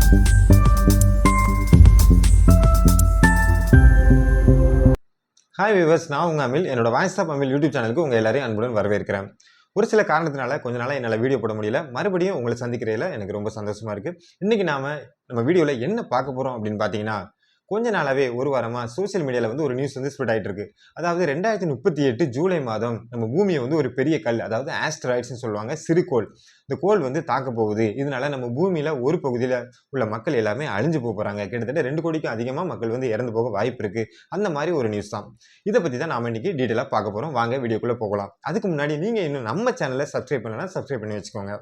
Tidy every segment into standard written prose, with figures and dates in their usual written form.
Hi viewers, நான் உங்கள் amyl. என்னோட வாய்ஸ் ஆஃப் அமில் யூடியூப் சேனலுக்கு உங்கள் எல்லாரையும் அன்புடன் வரவேற்கிறேன். ஒரு சில காரணத்தினால கொஞ்ச நாளாக என்னால் வீடியோ போட முடியல. மறுபடியும் உங்களை சந்திக்கிறதுல எனக்கு ரொம்ப சந்தோஷமாக இருக்குது. இன்றைக்கி நம்ம வீடியோவில் என்ன பார்க்க போகிறோம் அப்படின்னு பார்த்தீங்கன்னா, கொஞ்ச நாளாகவே ஒரு வாரமாக சோசியல் மீடியாவில் வந்து ஒரு நியூஸ் வந்து ஸ்ப்ரெட் ஆகிட்டு இருக்கு. அதாவது 2038 ஜூலை மாதம் நம்ம பூமியை வந்து ஒரு பெரிய கல், அதாவது ஆஸ்ட்ராய்ட்ஸ்னு சொல்லுவாங்க, சிறுகோள், இந்த கோள் வந்து தாக்க போகுது. இதனால நம்ம பூமியில் ஒரு பகுதியில் உள்ள மக்கள் எல்லாமே அழிஞ்சு போகிறாங்க. கிட்டத்தட்ட 2 கோடிக்கும் அதிகமாக மக்கள் வந்து இறந்து போக வாய்ப்பு இருக்குது. அந்த மாதிரி ஒரு நியூஸ் தான். இதை பற்றி தான் நாம் இன்றைக்கி டீட்டெயிலாக பார்க்க போகிறோம். வாங்க வீடியோக்குள்ளே போகலாம். அதுக்கு முன்னாடி நீங்கள் இன்னும் நம்ம சேனலை சப்ஸ்கிரைப் பண்ணலைன்னா சப்ஸ்கிரைப் பண்ணி வச்சுக்கோங்க.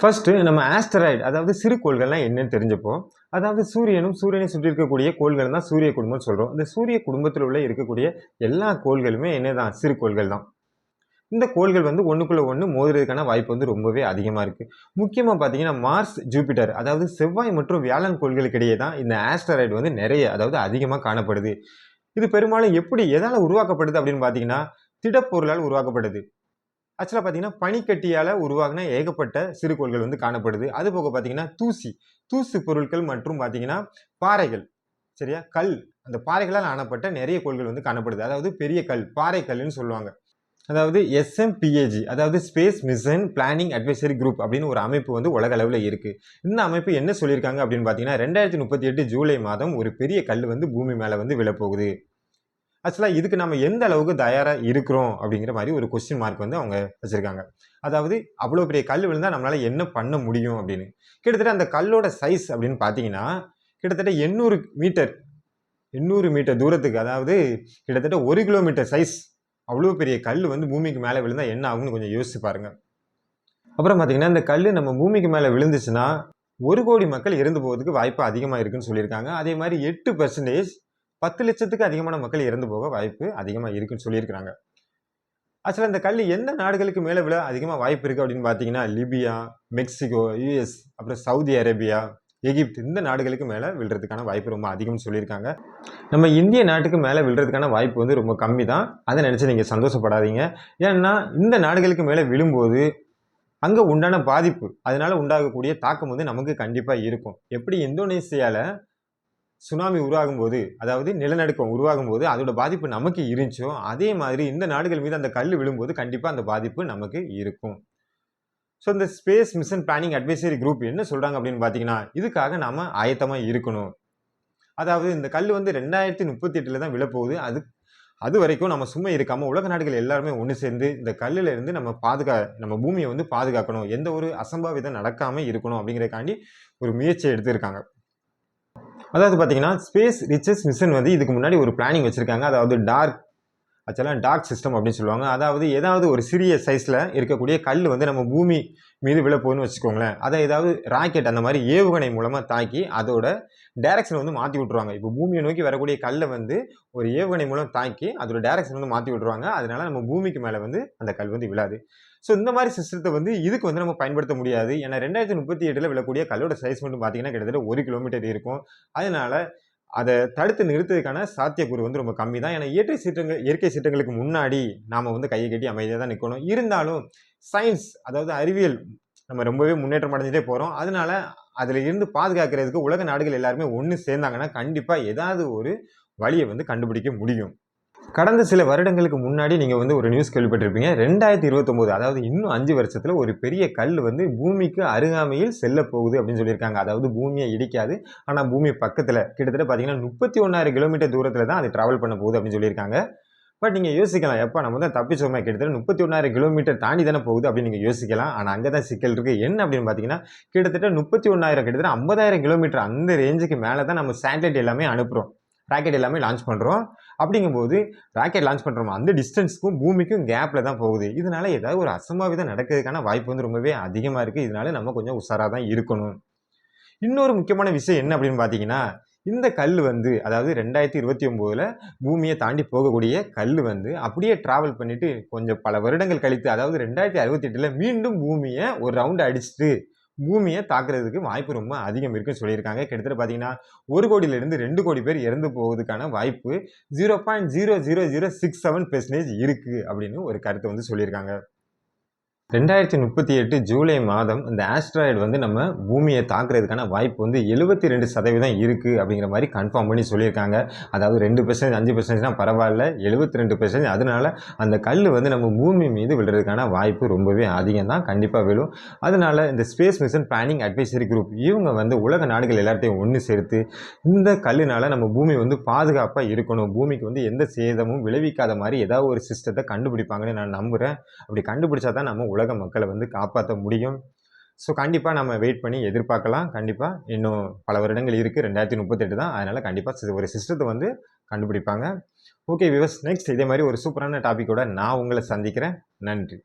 ஃபர்ஸ்ட் நம்ம ஆஸ்டராய்டு, அதாவது சிறு கோள்கள்லாம் என்னன்னு தெரிஞ்சப்போம். அதாவது சூரியனும் சூரியனை சுற்றி இருக்கக்கூடிய கோள்கள் தான் சூரிய குடும்பம் சொல்றோம். இந்த சூரிய குடும்பத்தில் உள்ள இருக்கக்கூடிய எல்லா கோள்களுமே என்னதான் சிறு கோள்கள் தான். இந்த கோள்கள் வந்து ஒண்ணுக்குள்ள ஒண்ணு மோதுறதுக்கான வாய்ப்பு வந்து ரொம்பவே அதிகமா இருக்கு. முக்கியமா பாத்தீங்கன்னா மார்ஸ், ஜூபிட்டர், அதாவது செவ்வாய் மற்றும் வியாழன் கோள்களுக்கு இடையே தான் இந்த ஆஸ்டராய்டு வந்து நிறைய, அதாவது அதிகமா காணப்படுது. இது பெரும்பாலும் எதால உருவாக்கப்படுது அப்படின்னு பாத்தீங்கன்னா, திடப்பொருளால் உருவாக்கப்படுது. ஆக்சுவலாக பார்த்தீங்கன்னா பனிக்கட்டியால் உருவாகின ஏகப்பட்ட சிறுகோள்கள் வந்து காணப்படுது. அது போக பார்த்தீங்கன்னா தூசு பொருட்கள் மற்றும் பார்த்தீங்கன்னா பாறைகள், சரியா, கல், அந்த பாறைகளால் ஆனப்பட்ட நிறைய கோள்கள் வந்து காணப்படுது. அதாவது பெரிய கல், பாறை கல்லுன்னு சொல்லுவாங்க. அதாவது SMPAG, அதாவது space mission planning advisory group அப்படின்னு ஒரு அமைப்பு வந்து உலக அளவில் இருக்கு. இந்த அமைப்பு என்ன சொல்லியிருக்காங்க அப்படின்னு பார்த்தீங்கன்னா, 2038 ஜூலை மாதம் ஒரு பெரிய கல் வந்து பூமி மேலே வந்து விழப்போகுது. ஆக்சுவலாக இதுக்கு நம்ம எந்த அளவுக்கு தயாராக இருக்கிறோம் அப்படிங்கிற மாதிரி ஒரு கொஸ்டின் மார்க் வந்து அவங்க வச்சுருக்காங்க. அதாவது அவ்வளோ பெரிய கல் விழுந்தால் நம்மளால் என்ன பண்ண முடியும் அப்படின்னு. கிட்டத்தட்ட அந்த கல்லோட சைஸ் அப்படின்னு பார்த்தீங்கன்னா கிட்டத்தட்ட 800 மீட்டர் தூரத்துக்கு, அதாவது கிட்டத்தட்ட 1 கிலோமீட்டர் சைஸ், அவ்வளோ பெரிய கல் வந்து பூமிக்கு மேலே விழுந்தால் என்ன ஆகும்னு கொஞ்சம் யோசிச்சு பாருங்க. அப்புறம் பார்த்தீங்கன்னா இந்த கல் நம்ம பூமிக்கு மேலே விழுந்துச்சுன்னா 1 கோடி மக்கள் இறந்து போகிறதுக்கு வாய்ப்பு அதிகமாக இருக்குன்னு சொல்லியிருக்காங்க. அதே மாதிரி 8% 10 லட்சத்துக்கு அதிகமான மக்கள் இறந்து போக வாய்ப்பு அதிகமாக இருக்குன்னு சொல்லியிருக்கிறாங்க. ஆக்சுவலாக இந்த கல் எந்த நாடுகளுக்கு மேலே விழ அதிகமாக வாய்ப்பு இருக்குது அப்படின்னு பார்த்தீங்கன்னா, லிபியா, மெக்சிகோ, US, அப்புறம் சவுதி அரேபியா, எகிப்து, இந்த நாடுகளுக்கு மேலே விழுறதுக்கான வாய்ப்பு ரொம்ப அதிகம்னு சொல்லியிருக்காங்க. நம்ம இந்திய நாட்டுக்கு மேலே விழுறதுக்கான வாய்ப்பு வந்து ரொம்ப கம்மி தான். அதை நினச்சி நீங்கள் சந்தோஷப்படாதீங்க. ஏன்னா இந்த நாடுகளுக்கு மேலே விழும்போது அங்கே உண்டான பாதிப்பு, அதனால உண்டாகக்கூடிய தாக்கம் வந்து நமக்கு கண்டிப்பாக இருக்கும். எப்படி இந்தோனேசியாவில் சுனாமி உருவாகும் போது, அதாவது நிலநடுக்கம் உருவாகும் போது அதோட பாதிப்பு நமக்கு இருந்துச்சோ, அதே மாதிரி இந்த நாடுகள் மீது அந்த கல் விழும்போது கண்டிப்பாக அந்த பாதிப்பு நமக்கு இருக்கும். ஸோ இந்த space mission planning advisory group என்ன சொல்றாங்க அப்படின்னு பார்த்தீங்கன்னா, இதுக்காக நாம ஆயத்தமாக இருக்கணும். அதாவது இந்த கல் வந்து 2038 தான் விழப்போகுது. அது வரைக்கும் நம்ம சும்மா இருக்காம உலக நாடுகள் எல்லாருமே ஒன்று சேர்ந்து இந்த கல்லில் இருந்து நம்ம பூமியை வந்து பாதுகாக்கணும், எந்த ஒரு அசம்பாவிதம் நடக்காம இருக்கணும் அப்படிங்கிறதுக்காண்டி ஒரு முயற்சியை எடுத்திருக்காங்க. அதாவது பார்த்தீங்கன்னா ஸ்பேஸ் ரிசர்ச் மிஷன் வந்து இதுக்கு முன்னாடி ஒரு பிளானிங் வச்சுருக்காங்க. அதாவது டார்க் சிஸ்டம் அப்படின்னு சொல்லுவாங்க. அதாவது ஏதாவது ஒரு சிறிய சைஸில் இருக்கக்கூடிய கல் வந்து நம்ம பூமி மீது விழப்போகுதுன்னு வச்சுக்கோங்களேன். அதை ஏதாவது ராக்கெட் அந்த மாதிரி ஏவுகணை மூலமாக தாக்கி அதோட டைரக்ஷன் வந்து மாற்றி விட்ருவாங்க. இப்போ பூமியை நோக்கி வரக்கூடிய கல்லை வந்து ஒரு ஏவுகணை மூலம் தாக்கி அதோட டைரக்ஷன் வந்து மாற்றி விட்ருவாங்க. அதனால நம்ம பூமிக்கு மேலே வந்து அந்த கல் வந்து விழாது. ஸோ இந்த மாதிரி சிஸ்டத்தை வந்து இதுக்கு வந்து நம்ம பயன்படுத்த முடியாது. ஏன்னா 2038 விழக்கூடிய கல்லோட சைஸ் மட்டும் பார்த்தீங்கன்னா கிட்டத்தட்ட 1 கிலோமீட்டர் இருக்கும். அதனால அதை தடுத்து நிறுத்துறதுக்கான சாத்தியக்கூறு வந்து ரொம்ப கம்மி தான். ஏன்னா இயற்கை சீற்றங்களுக்கு முன்னாடி நாம வந்து கையை கட்டி அமைதியாக தான் நிற்கணும். இருந்தாலும் சயின்ஸ், அதாவது அறிவியல், நம்ம ரொம்பவே முன்னேற்றம் அடைஞ்சிட்டே போகிறோம். அதனால அதில் இருந்து பாதுகாக்கிறதுக்கு உலக நாடுகள் எல்லாருமே ஒன்று சேர்ந்தாங்கன்னா கண்டிப்பாக ஏதாவது ஒரு வழியை வந்து கண்டுபிடிக்க முடியும். கடந்த சில வருடங்களுக்கு முன்னாடி நீங்கள் வந்து ஒரு நியூஸ் கேள்விப்பட்டிருப்பீங்க. 2029, அதாவது இன்னும் 5 வருஷத்தில் ஒரு பெரிய கல் வந்து பூமிக்கு அருகாமையில் செல்ல போகுது அப்படின்னு சொல்லியிருக்காங்க. அதாவது பூமியை இடிக்காது, ஆனால் பூமி பக்கத்தில் கிட்டத்தட்ட பார்த்தீங்கன்னா 31,000 கிலோமீட்டர் தூரத்தில் தான் அது ட்ராவல் பண்ண போகுது அப்படின்னு சொல்லியிருக்காங்க. பட் நீங்க யோசிக்கலாம், எப்பா நம்ம தான் தப்பிச்சோமே, கிட்டத்தட்ட 31,000 கிலோமீட்டர் தாண்டி தானே போகுது அப்படின்னு நீங்க யோசிக்கலாம். ஆனா அங்க தான் சிக்கல் இருக்கு. என்ன அப்படின்னு பார்த்தீங்கன்னா, கிட்டத்தட்ட 31,000 கிட்டத்தட்ட 50,000 கிலோமீட்டர் அந்த ரேஞ்சுக்கு மேல தான் நம்ம சேட்டலைட் எல்லாமே அனுப்புறோம். ராக்கெட் எல்லாமே லான்ச் பண்றோம். அப்படிங்கும்போது ராக்கெட் லான்ச் பண்றோம். அந்த டிஸ்டன்ஸ்க்கும் பூமிக்கும் கேப்ல தான் போகுது. இதனால ஏதாவது ஒரு அசம்பாவிதம் நடக்கிறதுக்கான வாய்ப்பு வந்து ரொம்பவே அதிகமா இருக்கு. இதனால நம்ம கொஞ்சம் உஷாரா தான் இருக்கணும். இன்னொரு முக்கியமான விஷயம் என்ன அப்படின்னு பார்த்தீங்கன்னா, இந்த கல்லு வந்து அதாவது 2029ல பூமிய தாண்டி போகக்கூடிய கல்லு வந்து அப்படியே டிராவல் பண்ணிட்டு கொஞ்சம் பல வருடங்கள் கழித்து அதாவது 2068ல மீண்டும் பூமிய ஒரு ரவுண்ட் அடிச்சுட்டு பூமிய தாக்குறதுக்கு வாய்ப்பு ரொம்ப அதிகம் இருக்குன்னு சொல்லியிருக்காங்க. கிட்டத்தட்ட பார்த்தீங்கன்னா, 1 கோடியிலிருந்து 2 கோடி பேர் இறந்து போவதற்கான வாய்ப்பு 0.00067% இருக்கு அப்படின்னு ஒரு கருத்த வந்து சொல்லியிருக்காங்க. 2038 ஜூலை மாதம் இந்த ஆஸ்ட்ராய்டு வந்து நம்ம பூமியை தாக்குறதுக்கான வாய்ப்பு வந்து 72% இருக்கு அப்படிங்கிற மாதிரி கன்ஃபார்ம் பண்ணி சொல்லியிருக்காங்க. அதாவது 2% 5%னா பரவாயில்ல, 72% அதனால அந்த கல் வந்து நம்ம பூமி மீது விழுறதுக்கான வாய்ப்பு ரொம்பவே அதிகம் தான், கண்டிப்பாக விழும். அதனால இந்த space mission planning advisory group இவங்க வந்து உலக நாடுகள் எல்லாத்தையும் ஒன்று சேர்த்து இந்த கல்லுனால நம்ம பூமி வந்து பாதுகாப்பாக இருக்கணும், பூமிக்கு வந்து எந்த சேதமும் விளைவிக்காத மாதிரி ஏதாவது ஒரு சிஸ்டத்தை கண்டுபிடிப்பாங்கன்னு நான் நம்புகிறேன். அப்படி கண்டுபிடிச்சா தான் நம்ம உலக மக்களை வந்து காப்பாற்ற முடியும். ஸோ கண்டிப்பாக நம்ம வெயிட் பண்ணி எதிர்பார்க்கலாம். கண்டிப்பாக இன்னும் பல வருடங்கள் இருக்குது, 2038 தான். அதனால் கண்டிப்பாக ஒரு சிஸ்டத்தை வந்து கண்டுபிடிப்பாங்க. ஓகே வியூவர்ஸ், நெக்ஸ்ட் இதே மாதிரி ஒரு சூப்பரான டாப்பிக்கோட நான் உங்களை சந்திக்கிறேன். நன்றி.